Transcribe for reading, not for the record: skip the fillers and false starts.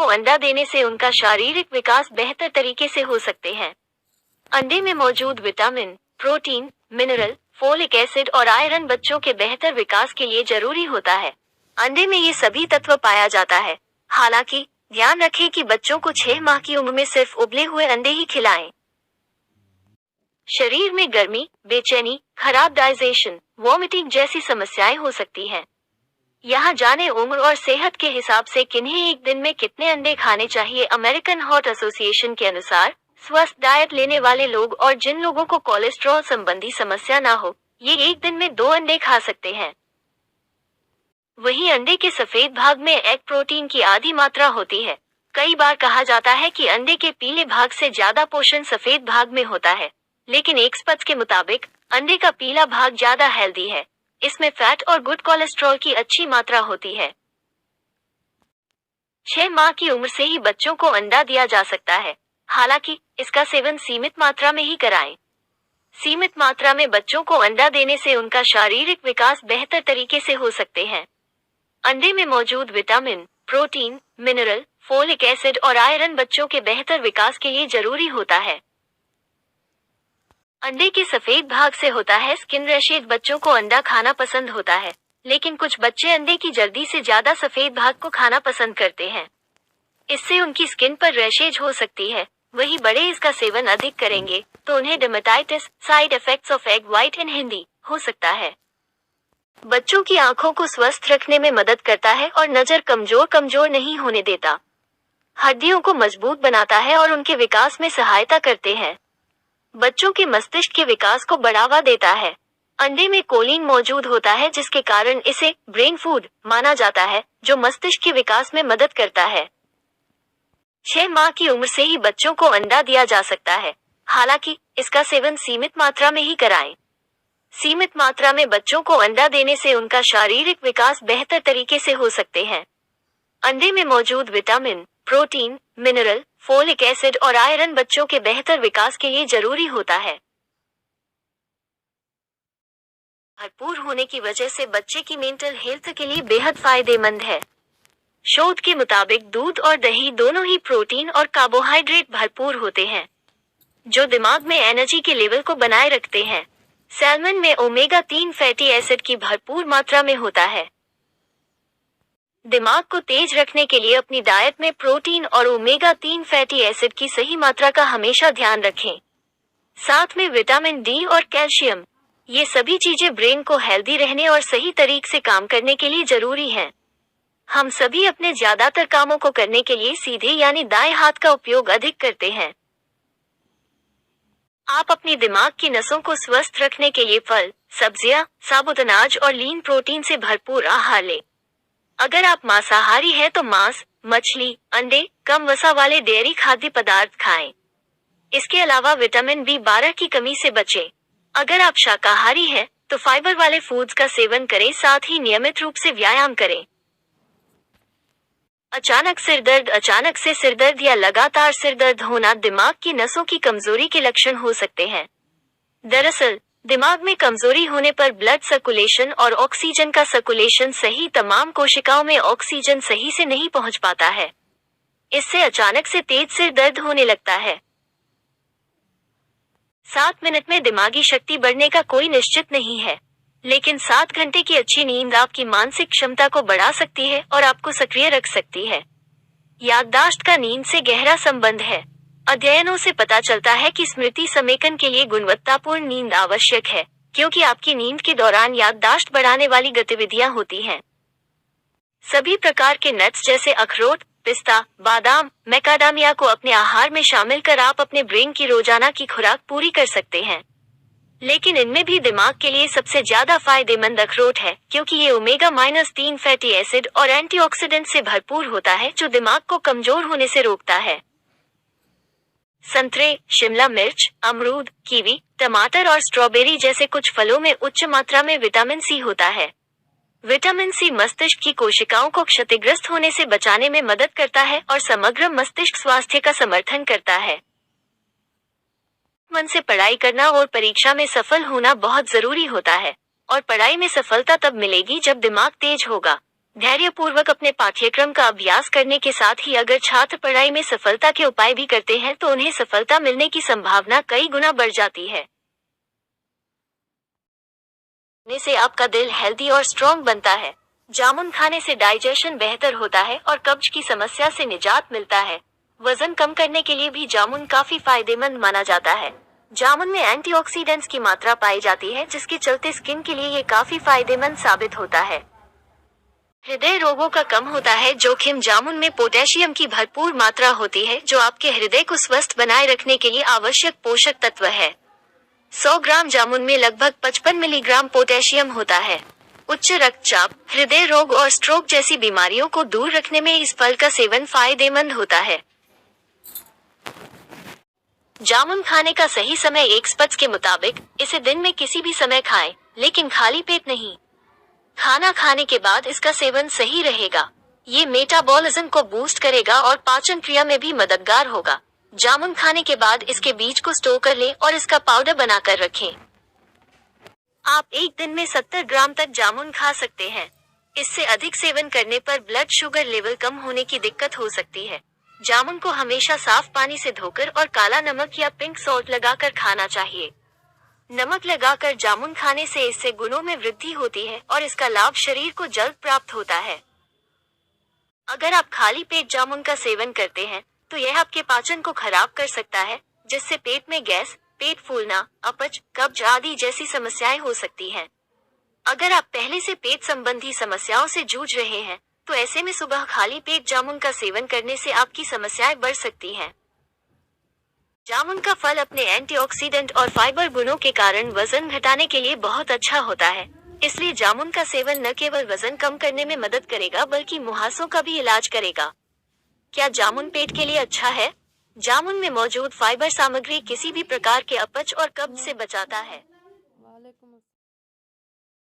को अंडा देने से उनका शारीरिक विकास बेहतर तरीके से हो सकते हैं। अंडे में मौजूद vitamin, protein, mineral, folic acid और आयरन बच्चों के बेहतर विकास के लिए जरूरी होता है। अंडे में ये सभी तत्व पाया जाता है। हालांकि ध्यान रखें कि बच्चों को 6 माह की उम्र में सिर्फ उबले हुए अंडे ही खिलाएं। शरीर में गर्मी, बेचैनी, खराब डाइजेशन, वॉमिटिंग जैसी समस्याएं हो सकती हैं। यहाँ जाने उम्र और सेहत के हिसाब से किन्हें एक दिन में कितने अंडे खाने चाहिए। अमेरिकन हार्ट एसोसिएशन के अनुसार स्वस्थ डाइट लेने वाले लोग और जिन लोगों को कोलेस्ट्रॉल संबंधी समस्या ना हो, ये एक दिन में 2 अंडे खा सकते हैं। वहीं अंडे के सफेद भाग में एग प्रोटीन की आधी मात्रा होती है। कई बार कहा जाता है कि अंडे के पीले भाग से ज्यादा पोषण सफेद भाग में होता है, लेकिन एक्सपर्ट्स के मुताबिक अंडे का पीला भाग ज्यादा हेल्दी है। इसमें फैट और गुड कोलेस्ट्रॉल की अच्छी मात्रा होती है। 6 माह की उम्र से ही बच्चों को अंडा दिया जा सकता है। हालांकि इसका सेवन सीमित मात्रा में ही कराएं। सीमित मात्रा में बच्चों को अंडा देने से उनका शारीरिक विकास बेहतर तरीके से हो सकते हैं। अंडे में मौजूद vitamin, protein, mineral, folic acid और आयरन बच्चों के बेहतर विकास के लिए जरूरी होता है। अंडे के सफेद भाग से होता है स्किन रैशेज। बच्चों को अंडा खाना पसंद होता है, लेकिन कुछ बच्चे अंडे की जर्दी से ज्यादा सफेद भाग को खाना पसंद करते हैं। इससे उनकी स्किन पर रैशेज हो सकती है। वही बड़े इसका सेवन अधिक करेंगे तो उन्हें dermatitis, side effects of egg white in Hindi, हो सकता है। बच्चों की आंखों को स्वस्थ रखने में मदद करता है और नजर कमजोर नहीं होने देता। हड्डियों को मजबूत बनाता है और उनके विकास में सहायता करते हैं। बच्चों के मस्तिष्क के विकास को बढ़ावा देता है। अंडे में कोलिन मौजूद होता है, जिसके कारण इसे ब्रेन फूड माना जाता है, जो मस्तिष्क के विकास में मदद करता है। 6 माह की उम्र से ही बच्चों को अंडा दिया जा सकता है। हालांकि इसका सेवन सीमित मात्रा में ही कराएं। सीमित मात्रा में बच्चों को अंडा देने से उनका शारीरिक विकास बेहतर तरीके से हो सकते हैं। अंडे में मौजूद vitamin, protein, mineral, folic acid और आयरन बच्चों के बेहतर विकास के लिए जरूरी होता है। भरपूर होने की वजह से बच्चे की मेंटल हेल्थ के लिए बेहद फायदेमंद है। शोध के मुताबिक दूध और दही दोनों ही प्रोटीन और कार्बोहाइड्रेट भरपूर होते हैं, जो दिमाग में एनर्जी के लेवल को बनाए रखते हैं। सैल्मन में ओमेगा 3 फैटी एसिड की भरपूर मात्रा में होता है। दिमाग को तेज रखने के लिए अपनी डाइट में प्रोटीन और ओमेगा 3 फैटी एसिड की सही मात्रा का हमेशा ध्यान रखें। साथ में विटामिन डी और कैल्शियम, ये सभी चीजें ब्रेन को हेल्दी रहने और सही तरीके से काम करने के लिए जरूरी हैं। हम सभी अपने ज्यादातर कामों को करने के लिए सीधे यानी दाएं हाथ का उपयोग अधिक करते हैं। आप अपनी दिमाग की नसों को स्वस्थ रखने के लिए फल, सब्जियां, साबुत अनाज और लीन प्रोटीन से भरपूर आहार लें। अगर आप मांसाहारी हैं तो मांस, मछली, अंडे, कम वसा वाले डेयरी खाद्य पदार्थ खाएं। इसके अलावा विटामिन B12 की कमी से बचें। अगर आप शाकाहारी हैं तो फाइबर वाले फूड्स का सेवन करें, साथ ही नियमित रूप से व्यायाम करें। अचानक से सिरदर्द या लगातार सिरदर्द होना दिमाग की नसों की कमजोरी के लक्षण हो सकते हैं। दरअसल दिमाग में कमजोरी होने पर ब्लड सर्कुलेशन और ऑक्सीजन का सर्कुलेशन सही तमाम कोशिकाओं में ऑक्सीजन सही से नहीं पहुंच पाता है। इससे अचानक से तेज सिर दर्द होने लगता है। 7 मिनट में दिमागी शक्ति बढ़ने का कोई निश्चित नहीं है, लेकिन 7 घंटे की अच्छी नींद आपकी मानसिक क्षमता को बढ़ा सकती है और आपको सक्रिय रख सकती है। याददाश्त का नींद से गहरा संबंध है। अध्ययनों से पता चलता है कि स्मृति समेकन के लिए गुणवत्तापूर्ण नींद आवश्यक है, क्योंकि आपकी नींद के दौरान याददाश्त बढ़ाने वाली गतिविधियां होती हैं। सभी प्रकार के नट्स जैसे अखरोट, पिस्ता, बादाम, मैकाडामिया को अपने आहार में शामिल कर आप अपने ब्रेन की रोजाना की खुराक पूरी कर सकते हैं। लेकिन इनमें भी दिमाग के लिए सबसे ज्यादा फायदेमंद अखरोट है, क्योंकि ये ओमेगा-3 फैटी एसिड और एंटीऑक्सीडेंट से भरपूर होता है, जो दिमाग को कमजोर होने से रोकता है। संतरे, शिमला मिर्च, अमरूद, कीवी, टमाटर और स्ट्रॉबेरी जैसे कुछ फलों में उच्च मात्रा में विटामिन सी होता है। विटामिन सी मस्तिष्क की कोशिकाओं को क्षतिग्रस्त होने से बचाने में मदद करता है और समग्र मस्तिष्क स्वास्थ्य का समर्थन करता है। मन से पढ़ाई करना और परीक्षा में सफल होना बहुत जरूरी होता है, और पढ़ाई में सफलता तब मिलेगी जब दिमाग तेज होगा। धैर्यपूर्वक अपने पाठ्यक्रम का अभ्यास करने के साथ ही अगर छात्र पढ़ाई में सफलता के उपाय भी करते हैं तो उन्हें सफलता मिलने की संभावना कई गुना बढ़ जाती है। खाने से आपका दिल हेल्दी और स्ट्रॉन्ग बनता है। जामुन खाने से डाइजेशन बेहतर होता है और कब्ज की समस्या से निजात मिलता है। वजन कम करने के लिए भी जामुन काफी फायदेमंद माना जाता है। जामुन में एंटीऑक्सीडेंट्स की मात्रा पाई जाती है, जिसके चलते स्किन के लिए ये काफी फायदेमंद साबित होता है। हृदय रोगों का कम होता है जोखिम। जामुन में पोटेशियम की भरपूर मात्रा होती है, जो आपके हृदय को स्वस्थ बनाए रखने के लिए आवश्यक पोषक तत्व है। 100 ग्राम जामुन में लगभग 55 मिलीग्राम पोटेशियम होता है। उच्च रक्तचाप, हृदय रोग और स्ट्रोक जैसी बीमारियों को दूर रखने में इस फल का सेवन फायदेमंद होता है। जामुन खाने का सही समय एक्सपर्ट्स के मुताबिक इसे दिन में किसी भी समय खाएं, लेकिन खाली पेट नहीं। खाना खाने के बाद इसका सेवन सही रहेगा। ये मेटाबॉलिज्म को बूस्ट करेगा और पाचन क्रिया में भी मददगार होगा। जामुन खाने के बाद इसके बीज को स्टोर कर लें और इसका पाउडर बनाकर रखें। आप एक दिन में 70 ग्राम तक जामुन खा सकते हैं। इससे अधिक सेवन करने पर ब्लड शुगर लेवल कम होने की दिक्कत हो सकती है। जामुन को हमेशा साफ पानी से धोकर और काला नमक या पिंक सॉल्ट लगाकर खाना चाहिए। नमक लगाकर जामुन खाने से इससे गुणों में वृद्धि होती है और इसका लाभ शरीर को जल्द प्राप्त होता है। अगर आप खाली पेट जामुन का सेवन करते हैं तो यह आपके पाचन को खराब कर सकता है, जिससे पेट में गैस, पेट फूलना, अपच, कब्ज आदि जैसी समस्याएं हो सकती हैं। अगर आप पहले से पेट संबंधी समस्याओं से जूझ रहे हैं तो ऐसे में सुबह खाली पेट जामुन का सेवन करने से आपकी समस्याएं बढ़ सकती हैं। जामुन का फल अपने एंटीऑक्सीडेंट और फाइबर गुणों के कारण वजन घटाने के लिए बहुत अच्छा होता है। इसलिए जामुन का सेवन न केवल वजन कम करने में मदद करेगा बल्कि मुहासों का भी इलाज करेगा। क्या जामुन पेट के लिए अच्छा है? जामुन में मौजूद फाइबर सामग्री किसी भी प्रकार के अपच और कब्ज से बचाता है।